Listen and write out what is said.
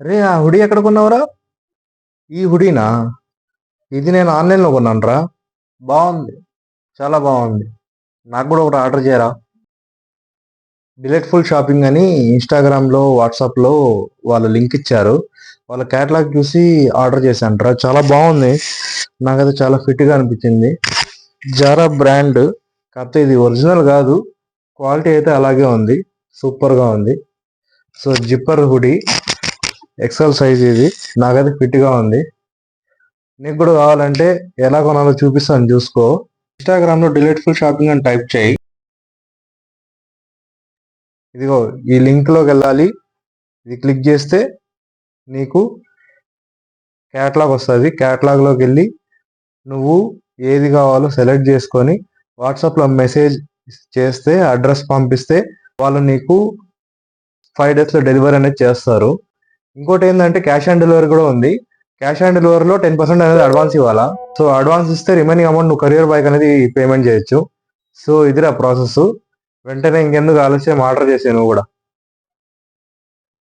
రే ఆ హుడీ ఎక్కడ కొన్నావురా? ఈ హుడీనా? ఇది నేను ఆన్లైన్లో కొన్నాను రా. బాగుంది, చాలా బాగుంది. నాకు కూడా ఒకటి ఆర్డర్ చేయరా? డిలైట్ఫుల్ షాపింగ్ అని ఇన్స్టాగ్రామ్లో వాట్సాప్లో వాళ్ళు లింక్ ఇచ్చారు. వాళ్ళ క్యాటలాగ్ చూసి ఆర్డర్ చేశాను రా. చాలా బాగుంది, నాకైతే చాలా ఫిట్గా అనిపించింది. జారా బ్రాండ్, కాకపోతే ఇది ఒరిజినల్ కాదు. క్వాలిటీ అయితే అలాగే ఉంది, సూపర్గా ఉంది. So zipper hoodie, XL size ఇది. నాకైతే ఫిట్గా ఉంది. నీకు కూడా కావాలంటే ఎలా కొనాలో చూపిస్తాను, చూసుకో. ఇన్స్టాగ్రామ్లో డిలైట్ఫుల్ షాపింగ్ అని టైప్ చేయి. ఇదిగో ఈ లింక్లోకి వెళ్ళాలి. ఇది క్లిక్ చేస్తే నీకు క్యాటలాగ్ వస్తుంది. క్యాటలాగ్లోకి వెళ్ళి నువ్వు ఏది కావాలో సెలెక్ట్ చేసుకొని వాట్సాప్లో మెసేజ్ చేస్తే, అడ్రస్ పంపిస్తే వాళ్ళు నీకు 5 డేస్లో డెలివరీ అనేది చేస్తారు. ఇంకోటి ఏంటంటే క్యాష్ ఆన్ డెలివరీ కూడా ఉంది. క్యాష్ ఆన్ డెలివరీలో 10% అనేది అడ్వాన్స్ ఇవ్వాలా. సో అడ్వాన్స్ ఇస్తే రిమైనింగ్ అమౌంట్ నువ్వు కొరియర్ బైక్ అనేది పేమెంట్ చేయొచ్చు. సో ఇదిరా ప్రాసెస్. వెంటనే ఇంకెందుకు ఆలస్యం, ఆర్డర్ చేసే నువ్వు కూడా.